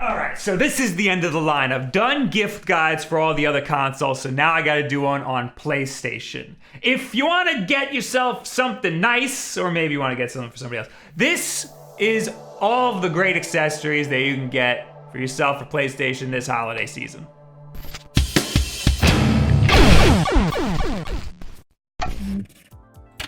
Alright, so this is the end of the line. I've done gift guides for all the other consoles, so now I gotta do one on PlayStation. If you wanna get yourself something nice, or maybe you wanna get something for somebody else, this is all of the great accessories that you can get for yourself for PlayStation this holiday season.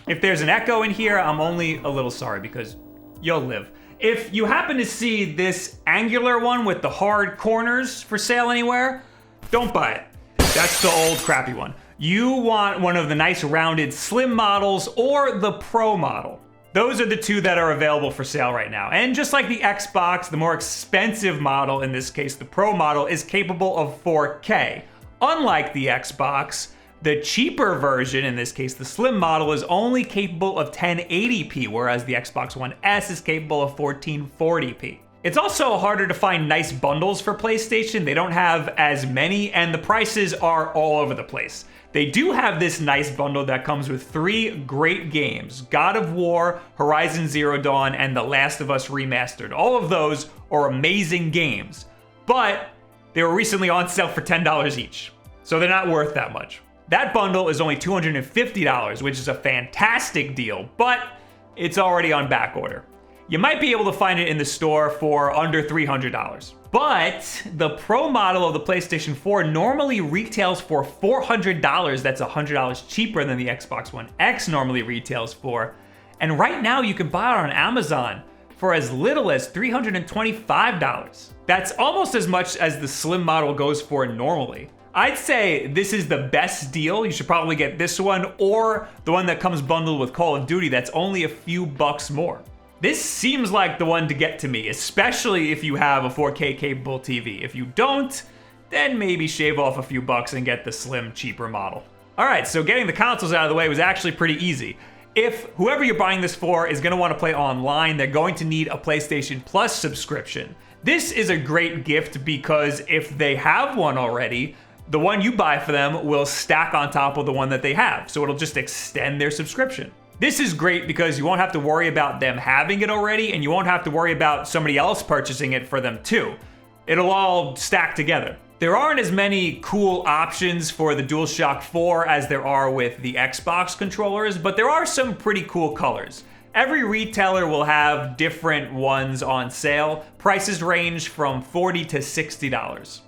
If there's an echo in here, I'm only a little sorry because you'll live. If you happen to see this angular one with the hard corners for sale anywhere, don't buy it. That's the old crappy one. You want one of the nice rounded slim models or the Pro model. Those are the two that are available for sale right now. And just like the Xbox, the more expensive model, in this case the Pro model, is capable of 4K. Unlike the Xbox, the cheaper version, in this case the Slim model, is only capable of 1080p, whereas the Xbox One S is capable of 1440p. It's also harder to find nice bundles for PlayStation. They don't have as many, and the prices are all over the place. They do have this nice bundle that comes with 3 great games: God of War, Horizon Zero Dawn, and The Last of Us Remastered. All of those are amazing games, but they were recently on sale for $10 each, so they're not worth that much. That bundle is only $250, which is a fantastic deal, but it's already on back order. You might be able to find it in the store for under $300. But the Pro model of the PlayStation 4 normally retails for $400. That's $100 cheaper than the Xbox One X normally retails for. And right now you can buy it on Amazon for as little as $325. That's almost as much as the Slim model goes for normally. I'd say this is the best deal. You should probably get this one or the one that comes bundled with Call of Duty that's only a few bucks more. This seems like the one to get to me, especially if you have a 4K capable TV. If you don't, then maybe shave off a few bucks and get the slim, cheaper model. Alright, so getting the consoles out of the way was actually pretty easy. If whoever you're buying this for is going to want to play online, they're going to need a PlayStation Plus subscription. This is a great gift because if they have one already, the one you buy for them will stack on top of the one that they have, so it'll just extend their subscription. This is great because you won't have to worry about them having it already, and you won't have to worry about somebody else purchasing it for them too. It'll all stack together. There aren't as many cool options for the DualShock 4 as there are with the Xbox controllers, but there are some pretty cool colors. Every retailer will have different ones on sale. Prices range from $40 to $60.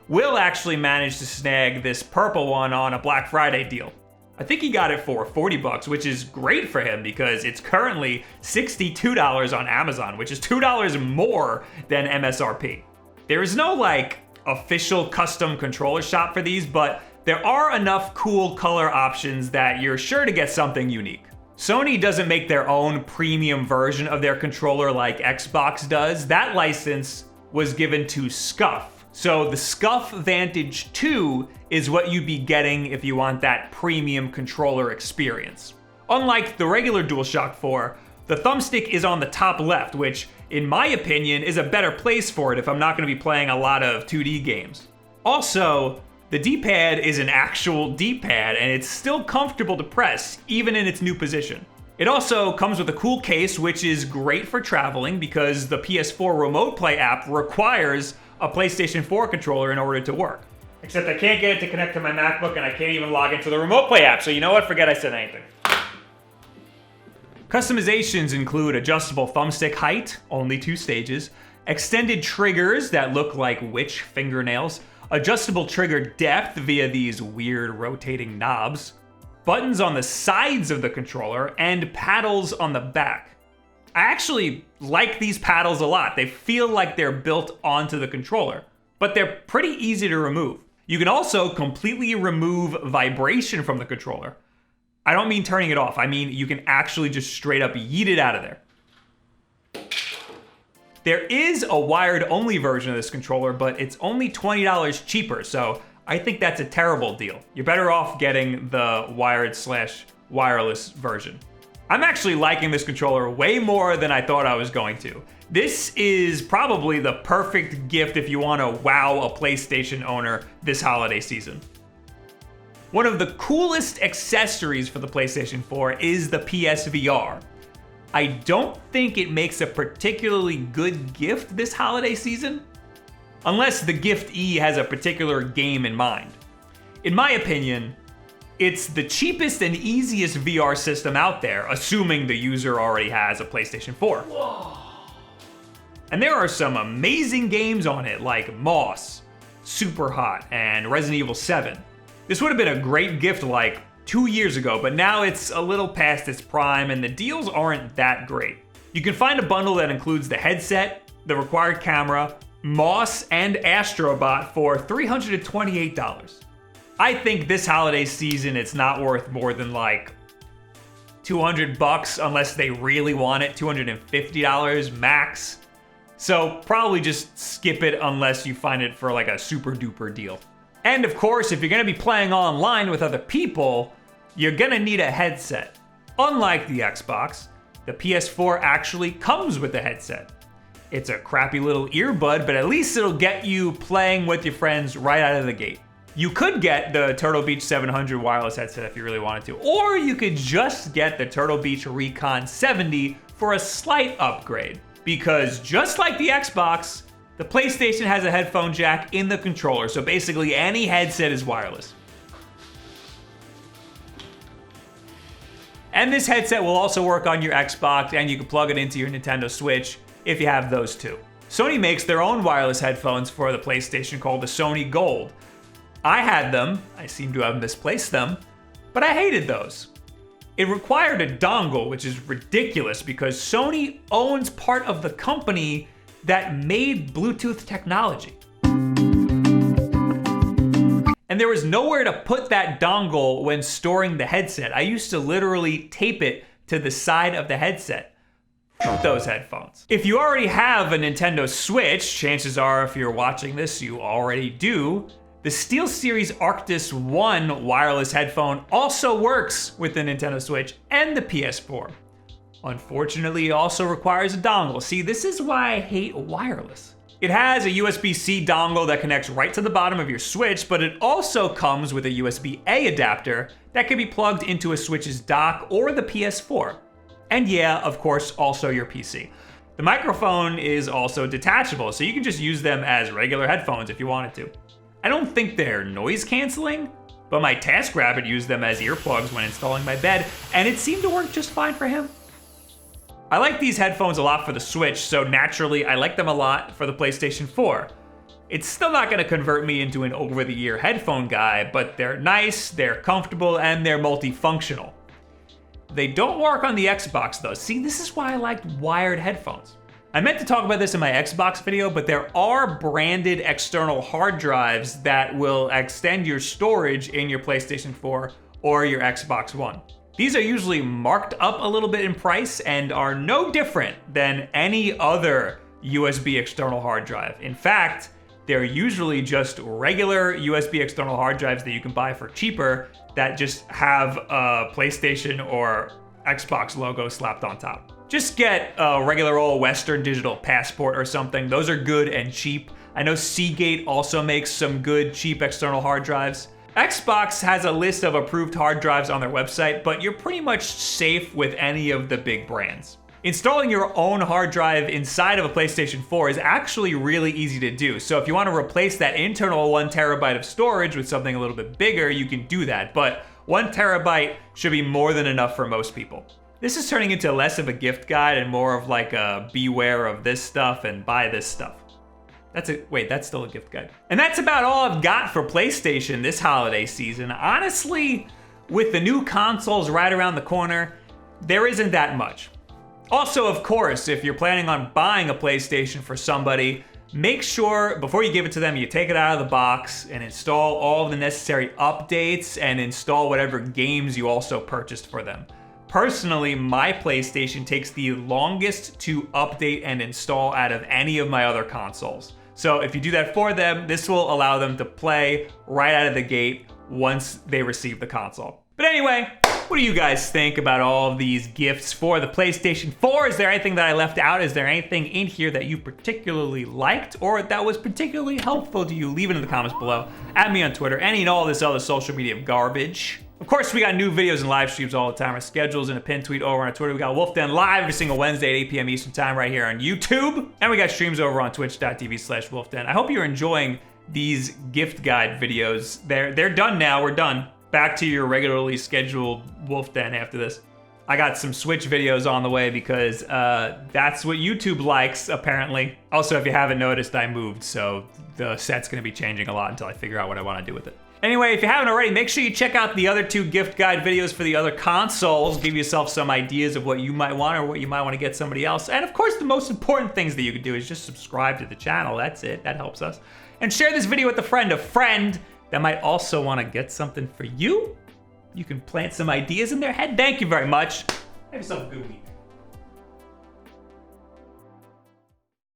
Will actually managed to snag this purple one on a Black Friday deal. I think he got it for $40, which is great for him because it's currently $62 on Amazon, which is $2 more than MSRP. There is no official custom controller shop for these, but there are enough cool color options that you're sure to get something unique. Sony doesn't make their own premium version of their controller like Xbox does. That license was given to Scuff. So the Scuff Vantage 2 is what you'd be getting if you want that premium controller experience. Unlike the regular DualShock 4, the thumbstick is on the top left, which, in my opinion, is a better place for it if I'm not going to be playing a lot of 2D games. Also, the D-pad is an actual D-pad, and it's still comfortable to press, even in its new position. It also comes with a cool case, which is great for traveling because the PS4 Remote Play app requires a PlayStation 4 controller in order to work. Except I can't get it to connect to my MacBook and I can't even log into the Remote Play app, so you know what? Forget I said anything. Customizations include adjustable thumbstick height, only 2 stages, extended triggers that look like witch fingernails, adjustable trigger depth via these weird rotating knobs, buttons on the sides of the controller, and paddles on the back. I actually like these paddles a lot. They feel like they're built onto the controller, but they're pretty easy to remove. You can also completely remove vibration from the controller. I don't mean turning it off. I mean you can actually just straight up yeet it out of there. There is a wired-only version of this controller, but it's only $20 cheaper, so I think that's a terrible deal. You're better off getting the wired/wireless version. I'm actually liking this controller way more than I thought I was going to. This is probably the perfect gift if you want to wow a PlayStation owner this holiday season. One of the coolest accessories for the PlayStation 4 is the PSVR. I don't think it makes a particularly good gift this holiday season, unless the giftee has a particular game in mind. In my opinion, it's the cheapest and easiest VR system out there, assuming the user already has a PlayStation 4. Whoa. And there are some amazing games on it, like Moss, Super Hot, and Resident Evil 7. This would have been a great gift like 2 years ago, but now it's a little past its prime and the deals aren't that great. You can find a bundle that includes the headset, the required camera, Moss, and Astrobot for $328. I think this holiday season it's not worth more than like $200 unless they really want it, $250 max. So probably just skip it unless you find it for like a super duper deal. And of course, if you're gonna be playing online with other people, you're gonna need a headset. Unlike the Xbox, the PS4 actually comes with a headset. It's a crappy little earbud, but at least it'll get you playing with your friends right out of the gate. You could get the Turtle Beach 700 wireless headset if you really wanted to, or you could just get the Turtle Beach Recon 70 for a slight upgrade. Because just like the Xbox, the PlayStation has a headphone jack in the controller, so basically any headset is wireless. And this headset will also work on your Xbox, and you can plug it into your Nintendo Switch if you have those two. Sony makes their own wireless headphones for the PlayStation called the Sony Gold. I had them, I seem to have misplaced them, but I hated those. It required a dongle, which is ridiculous because Sony owns part of the company that made Bluetooth technology. And there was nowhere to put that dongle when storing the headset. I used to literally tape it to the side of the headset. Those headphones. If you already have a Nintendo Switch, chances are if you're watching this, you already do. The SteelSeries Arctis 1 wireless headphone also works with the Nintendo Switch and the PS4. Unfortunately, it also requires a dongle. See, this is why I hate wireless. It has a USB-C dongle that connects right to the bottom of your Switch, but it also comes with a USB-A adapter that can be plugged into a Switch's dock or the PS4. And yeah, of course, also your PC. The microphone is also detachable, so you can just use them as regular headphones if you wanted to. I don't think they're noise canceling, but my TaskRabbit used them as earplugs when installing my bed, and it seemed to work just fine for him. I like these headphones a lot for the Switch, so naturally I like them a lot for the PlayStation 4. It's still not gonna convert me into an over-the-ear headphone guy, but they're nice, they're comfortable, and they're multifunctional. They don't work on the Xbox though. See, this is why I like wired headphones. I meant to talk about this in my Xbox video, but there are branded external hard drives that will extend your storage in your PlayStation 4 or your Xbox One. These are usually marked up a little bit in price and are no different than any other USB external hard drive. In fact, they're usually just regular USB external hard drives that you can buy for cheaper that just have a PlayStation or Xbox logo slapped on top. Just get a regular old Western Digital Passport or something. Those are good and cheap. I know Seagate also makes some good cheap external hard drives. Xbox has a list of approved hard drives on their website, but you're pretty much safe with any of the big brands. Installing your own hard drive inside of a PlayStation 4 is actually really easy to do. So if you want to replace that internal 1 terabyte of storage with something a little bit bigger, you can do that. But 1 terabyte should be more than enough for most people. This is turning into less of a gift guide and more of like a beware of this stuff and buy this stuff. Wait, that's still a gift guide. And that's about all I've got for PlayStation this holiday season. Honestly, with the new consoles right around the corner, there isn't that much. Also, of course, if you're planning on buying a PlayStation for somebody, make sure before you give it to them, you take it out of the box and install all of the necessary updates and install whatever games you also purchased for them. Personally, my PlayStation takes the longest to update and install out of any of my other consoles. So if you do that for them, this will allow them to play right out of the gate once they receive the console. But anyway, what do you guys think about all of these gifts for the PlayStation 4? Is there anything that I left out? Is there anything in here that you particularly liked or that was particularly helpful to you? Leave it in the comments below. Add me on Twitter, any and all this other social media garbage. Of course, we got new videos and live streams all the time. Our schedule's in a pin tweet over on our Twitter. We got Wulff Den live every single Wednesday at 8 p.m. Eastern time right here on YouTube. And we got streams over on twitch.tv/WulffDen. I hope you're enjoying these gift guide videos. They're done now. We're done. Back to your regularly scheduled Wulff Den after this. I got some Switch videos on the way because that's what YouTube likes, apparently. Also, if you haven't noticed, I moved, so the set's gonna be changing a lot until I figure out what I wanna do with it. Anyway, if you haven't already, make sure you check out the other 2 gift guide videos for the other consoles. Give yourself some ideas of what you might want or what you might want to get somebody else. And of course, the most important things that you can do is just subscribe to the channel. That's it, that helps us. And share this video with a friend that might also want to get something for you. You can plant some ideas in their head. Thank you very much. Have yourself a good week.